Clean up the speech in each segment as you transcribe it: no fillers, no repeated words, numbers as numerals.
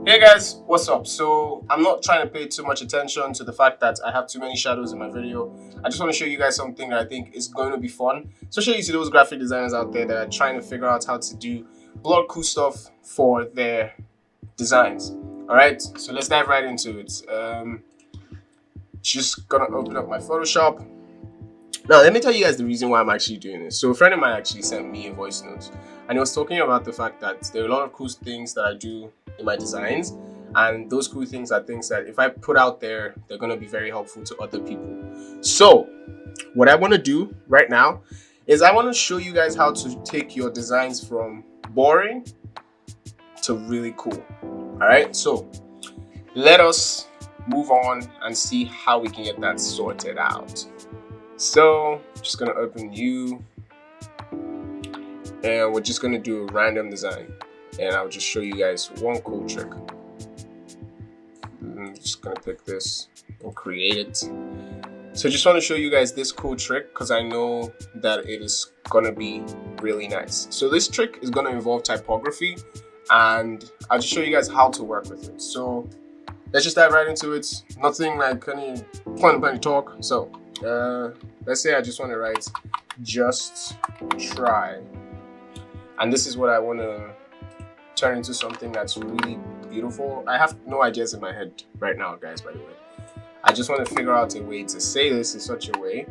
Hey guys, what's up? So I'm not trying to pay too much attention to the fact that I have too many shadows in my video. I just want to show you guys something that I think is going to be fun, especially to those graphic designers out there that are trying to figure out how to do a lot of cool stuff for their designs. All right, so let's dive right into it. Just gonna open up my Photoshop. Now, let me tell you guys the reason why I'm actually doing this. So a friend of mine actually sent me a voice note, and he was talking about the fact that there are a lot of cool things that I do in my designs, and those cool things are things that if I put out there, they're going to be very helpful to other people. So what I want to do right now is I want to show you guys how to take your designs from boring to really cool. All right, so let us move on and see how we can get that sorted out. So just gonna open you, and we're just gonna do a random design, and I'll just show you guys one cool trick. I'm just gonna pick this and create it. So just want to show you guys this cool trick because I know that it is gonna be really nice. So this trick is gonna involve typography, and I'll just show you guys how to work with it. So let's just dive right into it. Nothing like any plenty talk. So let's say I just want to write just try, and this is what I want to turn into something that's really beautiful. I have no ideas in my head right now, guys, by the way. I just want to figure out a way to say this in such a way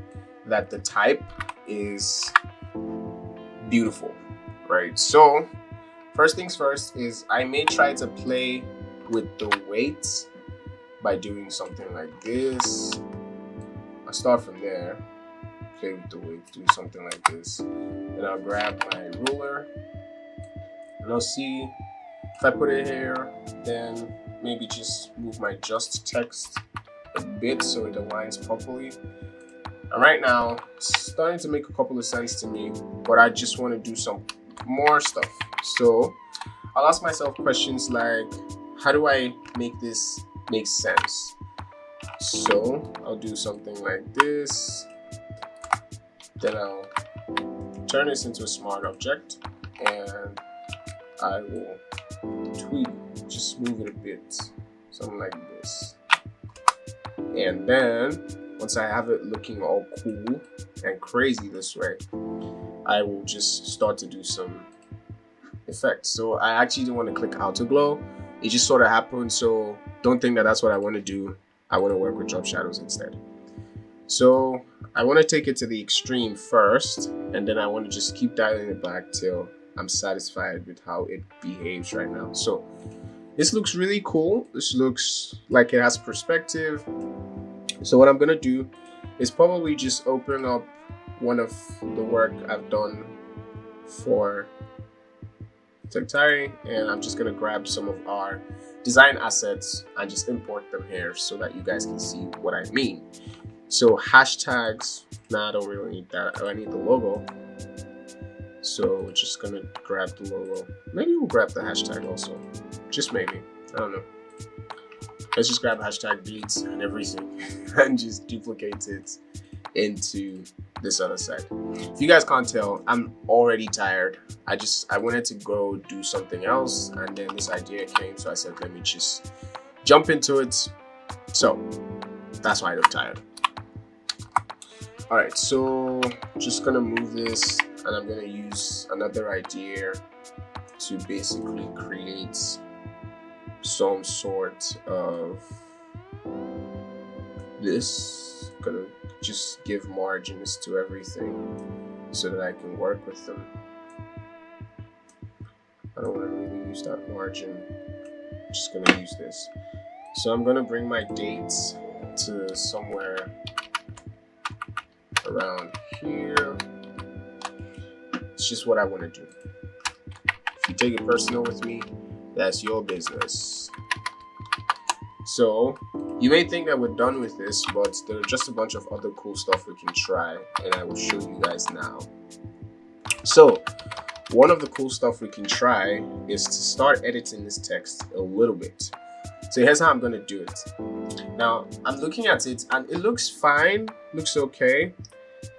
that the type is beautiful, right? So first things first is I may try to play with the weights by doing something like this. I'll start from there, play with the weight, do something like this. Then I'll grab my ruler, and I'll see if I put it here, then maybe just move my just text a bit so it aligns properly. And right now, it's starting to make a couple of sense to me, but I just want to do some more stuff. So I'll ask myself questions like, how do I make this make sense? So I'll do something like this, then I'll turn this into a smart object, and I will tweak, just move it a bit, something like this. And then once I have it looking all cool and crazy this way, I will just start to do some effects. So I actually don't want to click auto glow. It just sort of happened, so don't think that that's what I want to do. I want to work with drop shadows instead. So I want to take it to the extreme first, and then I want to just keep dialing it back till I'm satisfied with how it behaves right now. So this looks really cool. This looks like it has perspective. So what I'm going to do is probably just open up one of the work I've done for Tektari, and I'm just going to grab some of our design assets and just import them here so that you guys can see what I mean. So hashtags, I don't really need that. I need the logo. So we're just gonna grab the logo. Maybe we'll grab the hashtag also. Just maybe. I don't know. Let's just grab hashtag beats and everything and just duplicate it into this other side. If you guys can't tell, I'm already tired. I wanted to go do something else, and then this idea came, so I said let me just jump into it. So that's why I'm tired. Alright, so just gonna move this, and I'm gonna use another idea to basically create some sort of this. Gonna just give margins to everything so that I can work with them. I don't want to really use that margin. I'm just gonna use this. So I'm gonna bring my dates to somewhere around here. It's just what I want to do. If you take it personal with me, that's your business. So you may think that we're done with this, but there are just a bunch of other cool stuff we can try, and I will show you guys now. So one of the cool stuff we can try is to start editing this text a little bit. So here's how I'm going to do it. Now I'm looking at it and it looks fine, looks okay.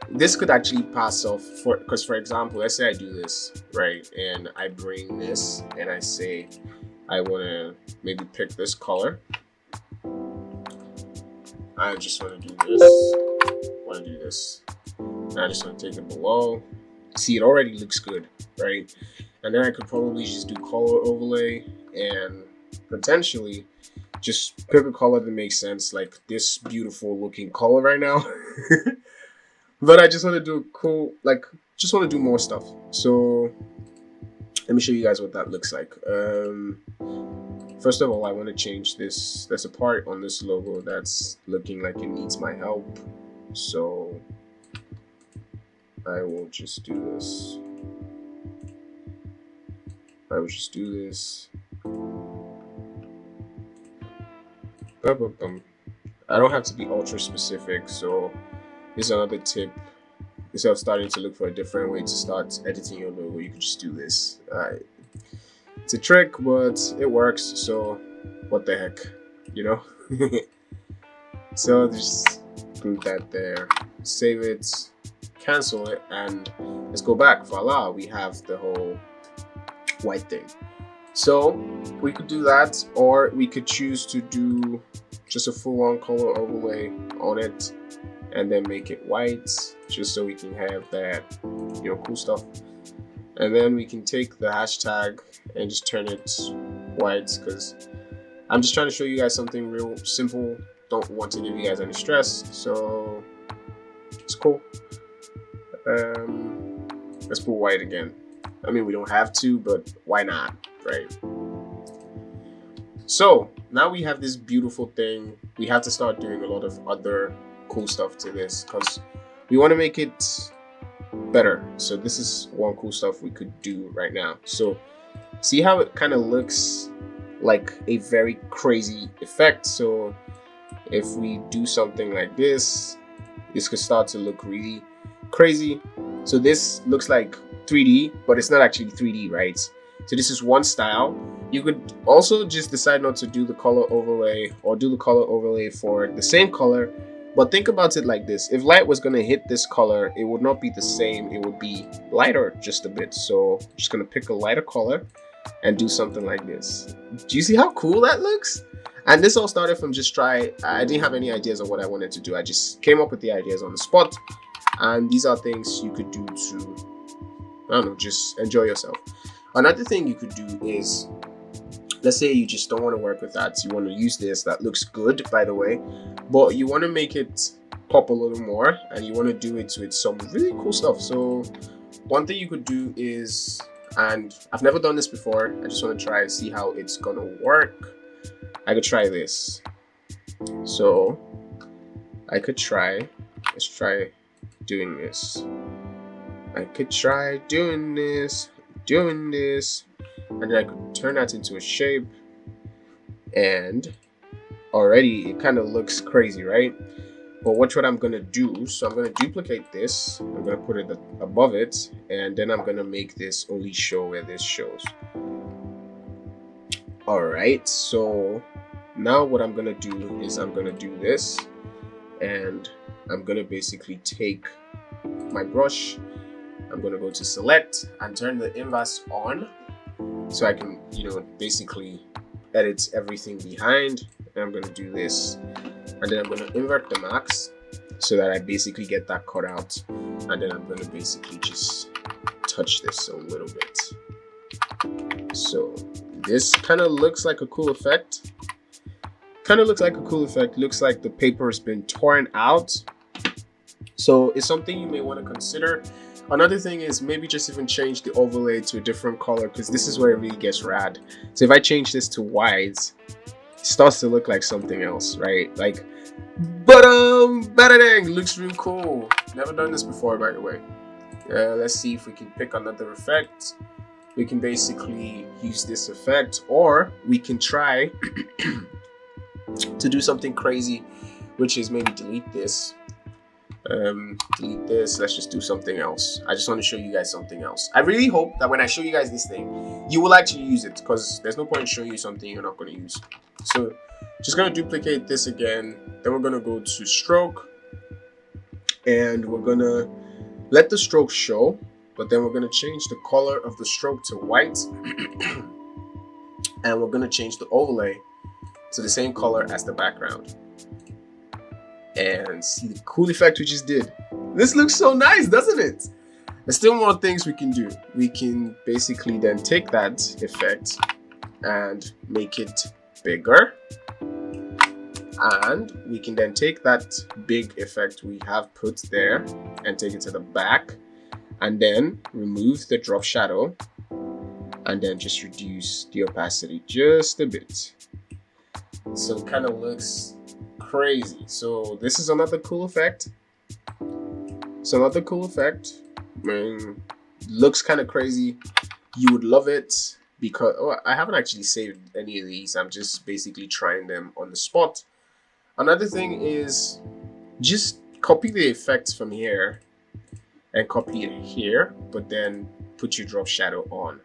This could actually pass off because for example, let's say I do this, right? And I bring this and I say, I want to maybe pick this color. I just want to do this. Want to do this. And I just want to take it below. See, it already looks good, right? And then I could probably just do color overlay and potentially just pick a color that makes sense, like this beautiful looking color right now. But I just want to do cool, like, just want to do more stuff. So let me show you guys what that looks like. First of all, I want to change this. There's a part on this logo that's looking like it needs my help. So I will just do this. I will just do this. I don't have to be ultra specific, so this is another tip. Instead of starting to look for a different way to start editing your logo, you can just do this. It's a trick, but it works, so what the heck, you know? So just put that there, save it, cancel it, and let's go back. Voila, we have the whole white thing. So we could do that, or we could choose to do just a full-on color overlay on it and then make it white, just so we can have that, you know, cool stuff. And then we can take the hashtag and just turn it white, because I'm just trying to show you guys something real simple. Don't want to give you guys any stress, so it's cool. Let's put white again. I mean, we don't have to, but why not, right? So now we have this beautiful thing. We have to start doing a lot of other cool stuff to this because we want to make it better. So this is one cool stuff we could do right now. So see how it kind of looks like a very crazy effect. So if we do something like this, this could start to look really crazy. So this looks like 3D, but it's not actually 3D, right? So this is one style. You could also just decide not to do the color overlay or do the color overlay for the same color. But think about it like this. If light was going to hit this color, it would not be the same. It would be lighter just a bit. So I'm just going to pick a lighter color and do something like this. Do you see how cool that looks? And this all started from just I didn't have any ideas of what I wanted to do. I just came up with the ideas on the spot. And these are things you could do to, I don't know, just enjoy yourself. Another thing you could do is, let's say you just don't want to work with that. You want to use this. That looks good, by the way, but you want to make it pop a little more and you want to do it with some really cool stuff. So one thing you could do is, and I've never done this before, I just want to try and see how it's going to work. I could try this. So I could try, let's try doing this. I could try doing this, and then I could turn that into a shape, and already it kind of looks crazy, right? But watch what I'm gonna do. So I'm gonna duplicate this, I'm gonna put it above it, and then I'm gonna make this only show where this shows. Alright, so now what I'm gonna do is I'm gonna do this, and I'm gonna basically take my brush, I'm gonna go to select and turn the inverse on so I can, you know, basically edit everything behind. And I'm gonna do this, and then I'm gonna invert the max so that I basically get that cut out, and then I'm gonna basically just touch this a little bit. So this kind of looks like a cool effect. Looks like the paper has been torn out. So it's something you may want to consider. Another thing is maybe just even change the overlay to a different color, because this is where it really gets rad. So if I change this to white, it starts to look like something else, right? Like, but better dang, looks real cool. Never done this before, by the way. Let's see if we can pick another effect. We can basically use this effect, or we can try to do something crazy, which is maybe delete this. Let's just do something else. I just want to show you guys something else. I really hope that when I show you guys this thing, you will actually use it, because there's no point in showing you something you're not going to use. So just going to duplicate this again, then we're going to go to stroke, and we're going to let the stroke show, but then we're going to change the color of the stroke to white. and we're going to change the overlay to the same color as the background. And see the cool effect we just did. This looks so nice, doesn't it? There's still more things we can do. We can basically then take that effect and make it bigger. And we can then take that big effect we have put there and take it to the back, and then remove the drop shadow, and then just reduce the opacity just a bit. So it kind of looks crazy. So this is another cool effect. I mean, looks kind of crazy. You would love it because I haven't actually saved any of these. I'm just basically trying them on the spot. Another thing is just copy the effects from here and copy it here, but then put your drop shadow on,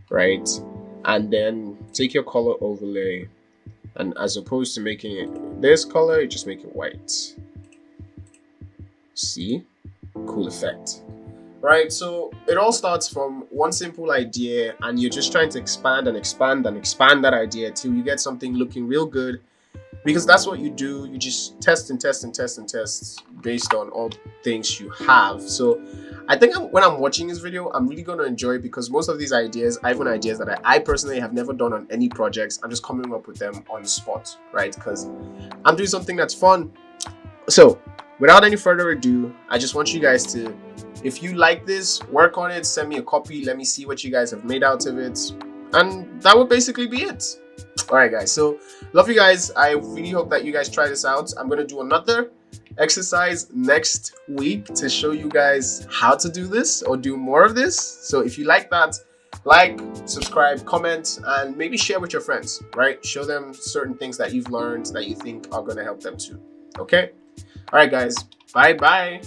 right? And then take your color overlay, and as opposed to making it this color, you just make it white. See? Cool effect. Right, so it all starts from one simple idea, and you're just trying to expand and expand and expand that idea till you get something looking real good. Because that's what you do. You just test and test and test and test based on all things you have. So I think when I'm watching this video, I'm really going to enjoy it, because most of these ideas, even ideas that I personally have never done on any projects, I'm just coming up with them on the spot, right? Because I'm doing something that's fun. So without any further ado, I just want you guys to, if you like this, work on it, send me a copy, let me see what you guys have made out of it, and that would basically be it. All right, guys, so love you guys. I really hope that you guys try this out. I'm going to do another exercise next week to show you guys how to do this or do more of this. So if you like that, like, subscribe, comment, and maybe share with your friends, right? Show them certain things that you've learned that you think are going to help them too. Okay? All right, guys. Bye-bye.